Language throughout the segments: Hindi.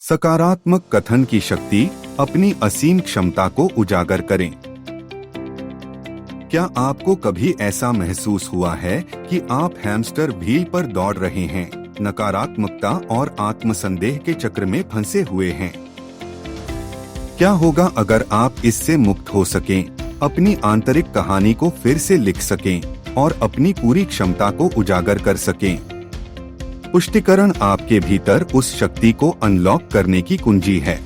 सकारात्मक कथन की शक्ति, अपनी असीम क्षमता को उजागर करें। क्या आपको कभी ऐसा महसूस हुआ है कि आप हैमस्टर व्हील पर दौड़ रहे हैं, नकारात्मकता और आत्मसंदेह के चक्र में फंसे हुए हैं? क्या होगा अगर आप इससे मुक्त हो सकें, अपनी आंतरिक कहानी को फिर से लिख सकें और अपनी पूरी क्षमता को उजागर कर सकें? पुष्टिकरण आपके भीतर उस शक्ति को अनलॉक करने की कुंजी है।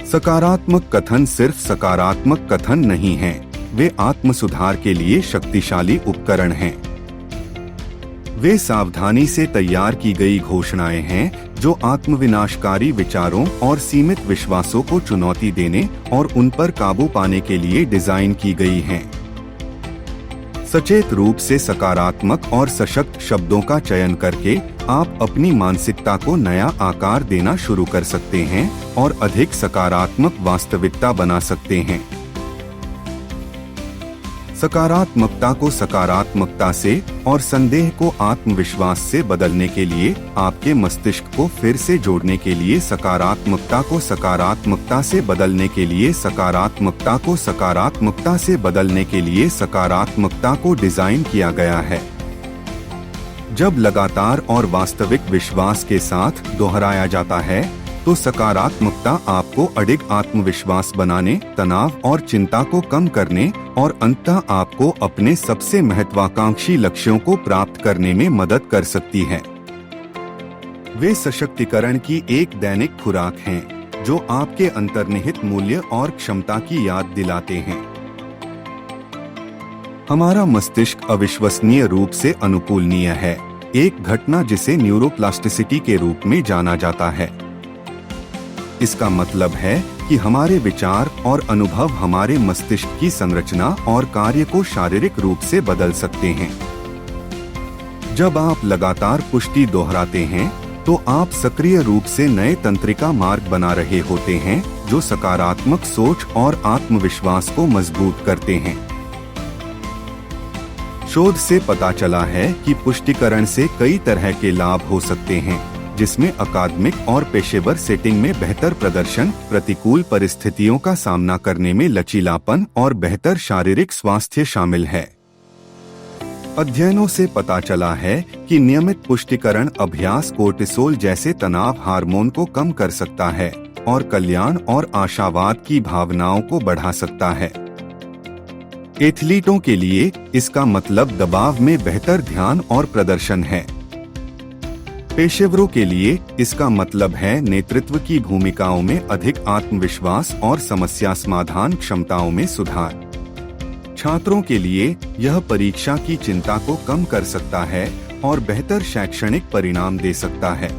सकारात्मक कथन सिर्फ सकारात्मक कथन नहीं हैं, वे आत्म सुधार के लिए शक्तिशाली उपकरण हैं। वे सावधानी से तैयार की गई घोषणाएं हैं जो आत्मविनाशकारी विचारों और सीमित विश्वासों को चुनौती देने और उन पर काबू पाने के लिए डिजाइन की गई हैं। सचेत रूप से सकारात्मक और सशक्त शब्दों का चयन करके आप अपनी मानसिकता को नया आकार देना शुरू कर सकते हैं और अधिक सकारात्मक वास्तविकता बना सकते हैं। सकारात्मकता को सकारात्मकता से और संदेह को आत्मविश्वास से बदलने के लिए आपके मस्तिष्क को फिर से जोड़ने के लिए सकारात्मकता को सकारात्मकता से बदलने के लिए सकारात्मकता को सकारात्मकता से बदलने के लिए सकारात्मकता को डिजाइन किया गया है। जब लगातार और वास्तविक विश्वास के साथ दोहराया जाता है तो सकारात्मकता आपको अडिग आत्मविश्वास बनाने, तनाव और चिंता को कम करने और अंततः आपको अपने सबसे महत्वाकांक्षी लक्ष्यों को प्राप्त करने में मदद कर सकती है। वे सशक्तिकरण की एक दैनिक खुराक हैं, जो आपके अंतर्निहित मूल्य और क्षमता की याद दिलाते हैं। हमारा मस्तिष्क अविश्वसनीय रूप से अनुकूलनीय है, एक घटना जिसे न्यूरोप्लास्टिसिटी के रूप में जाना जाता है। इसका मतलब है कि हमारे विचार और अनुभव हमारे मस्तिष्क की संरचना और कार्य को शारीरिक रूप से बदल सकते हैं। जब आप लगातार पुष्टि दोहराते हैं तो आप सक्रिय रूप से नए तंत्रिका मार्ग बना रहे होते हैं जो सकारात्मक सोच और आत्मविश्वास को मजबूत करते हैं। शोध से पता चला है कि पुष्टिकरण से कई तरह के लाभ हो सकते हैं, जिसमें अकादमिक और पेशेवर सेटिंग में बेहतर प्रदर्शन, प्रतिकूल परिस्थितियों का सामना करने में लचीलापन और बेहतर शारीरिक स्वास्थ्य शामिल है। अध्ययनों से पता चला है कि नियमित पुष्टिकरण अभ्यास कोर्टिसोल जैसे तनाव हार्मोन को कम कर सकता है और कल्याण और आशावाद की भावनाओं को बढ़ा सकता है। एथलीटों के लिए इसका मतलब दबाव में बेहतर ध्यान और प्रदर्शन है। पेशेवरों के लिए इसका मतलब है नेतृत्व की भूमिकाओं में अधिक आत्मविश्वास और समस्या समाधान क्षमताओं में सुधार। छात्रों के लिए यह परीक्षा की चिंता को कम कर सकता है और बेहतर शैक्षणिक परिणाम दे सकता है।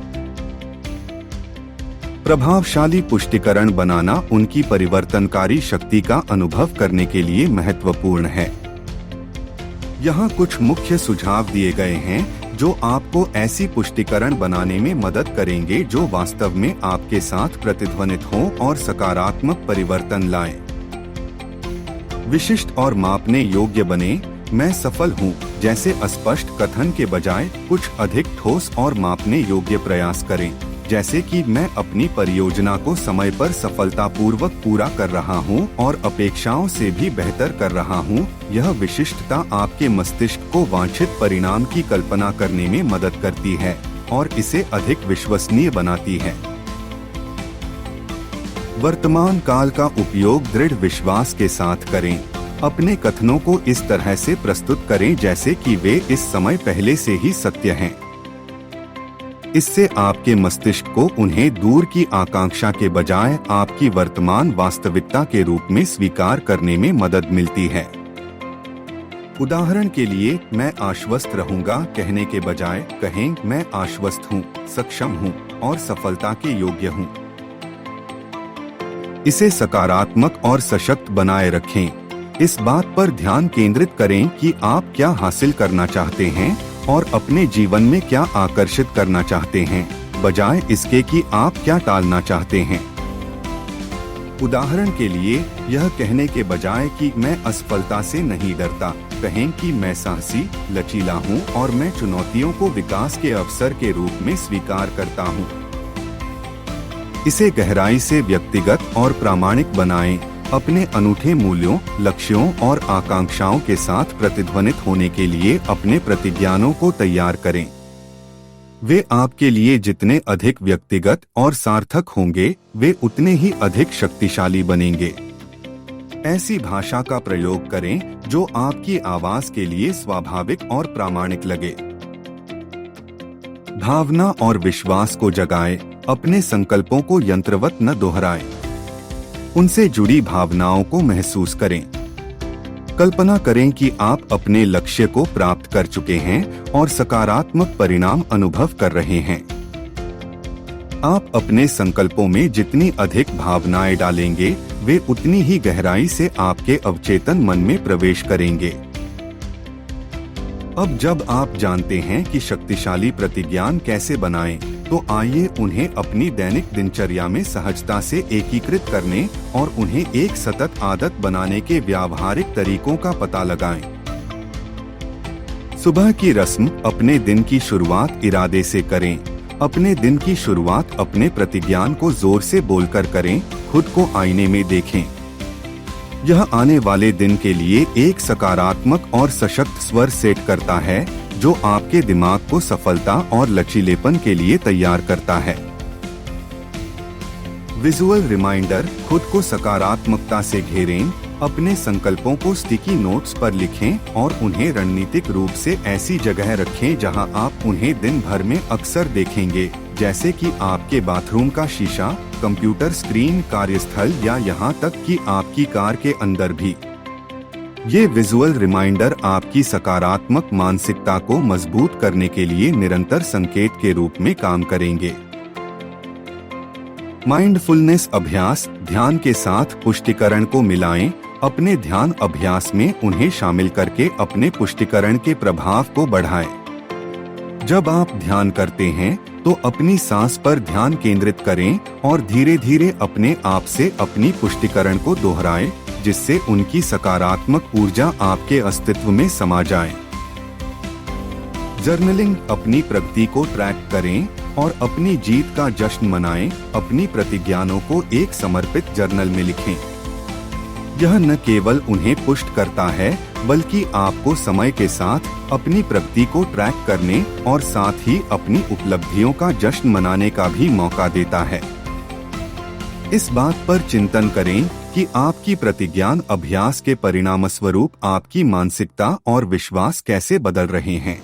प्रभावशाली पुष्टिकरण बनाना उनकी परिवर्तनकारी शक्ति का अनुभव करने के लिए महत्वपूर्ण है। यहाँ कुछ मुख्य सुझाव दिए गए हैं जो आपको ऐसी पुष्टिकरण बनाने में मदद करेंगे जो वास्तव में आपके साथ प्रतिध्वनित हों और सकारात्मक परिवर्तन लाएं। विशिष्ट और मापने योग्य बने। मैं सफल हूँ जैसे अस्पष्ट कथन के बजाय कुछ अधिक ठोस और मापने योग्य प्रयास करें, जैसे कि मैं अपनी परियोजना को समय पर सफलतापूर्वक पूरा कर रहा हूं और अपेक्षाओं से भी बेहतर कर रहा हूं। यह विशिष्टता आपके मस्तिष्क को वांछित परिणाम की कल्पना करने में मदद करती है और इसे अधिक विश्वसनीय बनाती है। वर्तमान काल का उपयोग दृढ़ विश्वास के साथ करें। अपने कथनों को इस तरह से प्रस्तुत करें जैसे कि वे इस समय पहले से ही सत्य हैं। इससे आपके मस्तिष्क को उन्हें दूर की आकांक्षा के बजाय आपकी वर्तमान वास्तविकता के रूप में स्वीकार करने में मदद मिलती है। उदाहरण के लिए, मैं आश्वस्त रहूंगा कहने के बजाय कहें, मैं आश्वस्त हूँ, सक्षम हूँ और सफलता के योग्य हूँ। इसे सकारात्मक और सशक्त बनाए रखें। इस बात पर ध्यान केंद्रित करें कि आप क्या हासिल करना चाहते हैं और अपने जीवन में क्या आकर्षित करना चाहते हैं, बजाय इसके कि आप क्या टालना चाहते हैं। उदाहरण के लिए, यह कहने के बजाय कि मैं असफलता से नहीं डरता, कहें कि मैं साहसी, लचीला हूँ और मैं चुनौतियों को विकास के अवसर के रूप में स्वीकार करता हूँ। इसे गहराई से व्यक्तिगत और प्रामाणिक बनाएं। अपने अनूठे मूल्यों, लक्ष्यों और आकांक्षाओं के साथ प्रतिध्वनित होने के लिए अपने प्रतिज्ञानों को तैयार करें। वे आपके लिए जितने अधिक व्यक्तिगत और सार्थक होंगे, वे उतने ही अधिक शक्तिशाली बनेंगे। ऐसी भाषा का प्रयोग करें जो आपकी आवाज के लिए स्वाभाविक और प्रामाणिक लगे। भावना और विश्वास को जगाएं। अपने संकल्पों को यंत्रवत न दोहराएं। उनसे जुड़ी भावनाओं को महसूस करें। कल्पना करें कि आप अपने लक्ष्य को प्राप्त कर चुके हैं और सकारात्मक परिणाम अनुभव कर रहे हैं। आप अपने संकल्पों में जितनी अधिक भावनाएं डालेंगे, वे उतनी ही गहराई से आपके अवचेतन मन में प्रवेश करेंगे। अब जब आप जानते हैं कि शक्तिशाली प्रतिज्ञान कैसे बनाएं, तो आइए उन्हें अपनी दैनिक दिनचर्या में सहजता से एकीकृत करने और उन्हें एक सतत आदत बनाने के व्यावहारिक तरीकों का पता लगाएं। सुबह की रस्म। अपने दिन की शुरुआत इरादे से करें। अपने दिन की शुरुआत अपने प्रतिज्ञान को जोर से बोलकर करें। खुद को आईने में देखें। यह आने वाले दिन के लिए एक सकारात्मक और सशक्त स्वर सेट करता है, जो आपके दिमाग को सफलता और लचीलेपन के लिए तैयार करता है। Visual reminder. खुद को सकारात्मकता से घेरें। अपने संकल्पों को स्टिकी नोट्स पर लिखें और उन्हें रणनीतिक रूप से ऐसी जगह रखें जहां आप उन्हें दिन भर में अक्सर देखेंगे, जैसे कि आपके बाथरूम का शीशा, कंप्यूटर स्क्रीन, कार्यस्थल या यहां तक कि आपकी कार के अंदर भी। ये विजुअल रिमाइंडर आपकी सकारात्मक मानसिकता को मजबूत करने के लिए निरंतर संकेत के रूप में काम करेंगे। माइंडफुलनेस अभ्यास। ध्यान के साथ पुष्टिकरण को मिलाएं। अपने ध्यान अभ्यास में उन्हें शामिल करके अपने पुष्टिकरण के प्रभाव को बढ़ाएं। जब आप ध्यान करते हैं तो अपनी सांस पर ध्यान केंद्रित करें और धीरे धीरे अपने आप से अपनी पुष्टिकरण को दोहराएं, जिससे उनकी सकारात्मक ऊर्जा आपके अस्तित्व में समा जाए। जर्नलिंग। अपनी प्रगति को ट्रैक करें और अपनी जीत का जश्न मनाएं। अपनी प्रतिज्ञानों को एक समर्पित जर्नल में लिखें। यह न केवल उन्हें पुष्ट करता है, बल्कि आपको समय के साथ अपनी प्रगति को ट्रैक करने और साथ ही अपनी उपलब्धियों का जश्न मनाने का भी मौका देता है। इस बात पर चिंतन करें कि आपकी प्रतिज्ञान अभ्यास के परिणामस्वरूप आपकी मानसिकता और विश्वास कैसे बदल रहे हैं।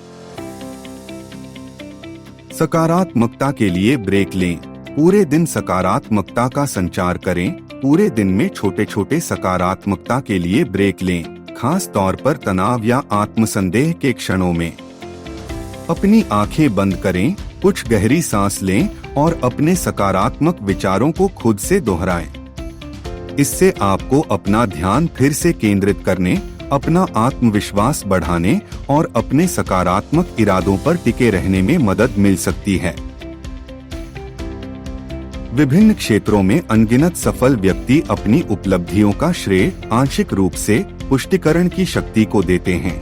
सकारात्मकता के लिए ब्रेक लें। पूरे दिन सकारात्मकता का संचार करें। पूरे दिन में छोटे छोटे सकारात्मकता के लिए ब्रेक लें, खास तौर पर तनाव या आत्मसंदेह के क्षणों में। अपनी आंखें बंद करें, कुछ गहरी सांस लें और अपने सकारात्मक विचारों को खुद से दोहराएं। इससे आपको अपना ध्यान फिर से केंद्रित करने, अपना आत्मविश्वास बढ़ाने और अपने सकारात्मक इरादों पर टिके रहने में मदद मिल सकती है। विभिन्न क्षेत्रों में अनगिनत सफल व्यक्ति अपनी उपलब्धियों का श्रेय आंशिक रूप से पुष्टिकरण की शक्ति को देते हैं।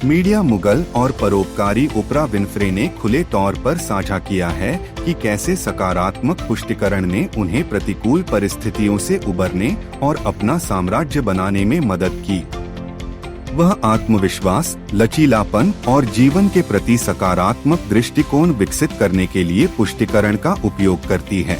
मीडिया मुगल और परोपकारी ओपरा विनफ्रे ने खुले तौर पर साझा किया है कि कैसे सकारात्मक पुष्टिकरण ने उन्हें प्रतिकूल परिस्थितियों से उबरने और अपना साम्राज्य बनाने में मदद की। वह आत्मविश्वास, लचीलापन और जीवन के प्रति सकारात्मक दृष्टिकोण विकसित करने के लिए पुष्टिकरण का उपयोग करती है।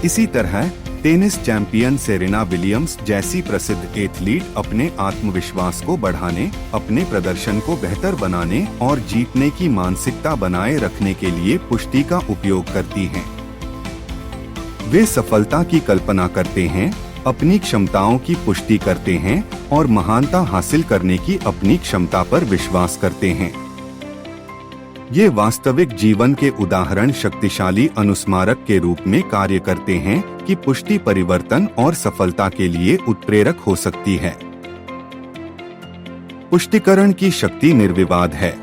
इसी तरह टेनिस चैंपियन सेरेना विलियम्स जैसी प्रसिद्ध एथलीट अपने आत्मविश्वास को बढ़ाने, अपने प्रदर्शन को बेहतर बनाने और जीतने की मानसिकता बनाए रखने के लिए पुष्टि का उपयोग करती हैं। वे सफलता की कल्पना करते हैं, अपनी क्षमताओं की पुष्टि करते हैं और महानता हासिल करने की अपनी क्षमता पर विश्वास करते हैं। ये वास्तविक जीवन के उदाहरण शक्तिशाली अनुस्मारक के रूप में कार्य करते हैं कि पुष्टि परिवर्तन और सफलता के लिए उत्प्रेरक हो सकती है। पुष्टिकरण की शक्ति निर्विवाद है।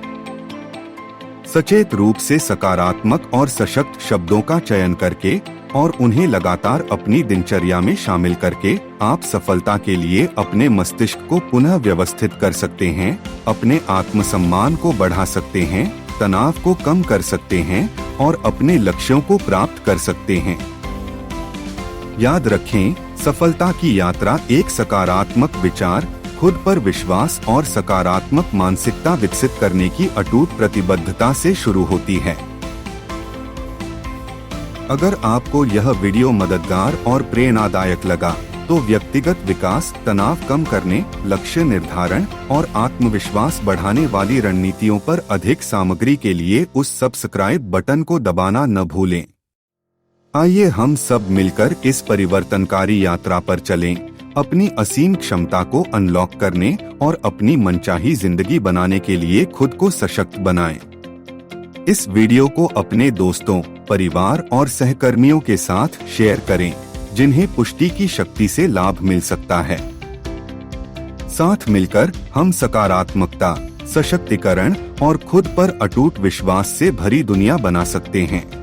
सचेत रूप से सकारात्मक और सशक्त शब्दों का चयन करके और उन्हें लगातार अपनी दिनचर्या में शामिल करके आप सफलता के लिए अपने मस्तिष्क को पुनः व्यवस्थित कर सकते हैं, अपने आत्मसम्मान को बढ़ा सकते हैं, तनाव को कम कर सकते हैं और अपने लक्ष्यों को प्राप्त कर सकते हैं। याद रखें, सफलता की यात्रा एक सकारात्मक विचार, खुद पर विश्वास और सकारात्मक मानसिकता विकसित करने की अटूट प्रतिबद्धता से शुरू होती है। अगर आपको यह वीडियो मददगार और प्रेरणादायक लगा तो व्यक्तिगत विकास, तनाव कम करने, लक्ष्य निर्धारण और आत्मविश्वास बढ़ाने वाली रणनीतियों पर अधिक सामग्री के लिए उस सब्सक्राइब बटन को दबाना न भूलें। आइए हम सब मिलकर इस परिवर्तनकारी यात्रा पर चलें, अपनी असीम क्षमता को अनलॉक करने और अपनी मनचाही जिंदगी बनाने के लिए खुद को सशक्त बनाएं। इस वीडियो को अपने दोस्तों, परिवार और सहकर्मियों के साथ शेयर करें, जिन्हें पुष्टि की शक्ति से लाभ मिल सकता है। साथ मिलकर हम सकारात्मकता, सशक्तिकरण और खुद पर अटूट विश्वास से भरी दुनिया बना सकते हैं।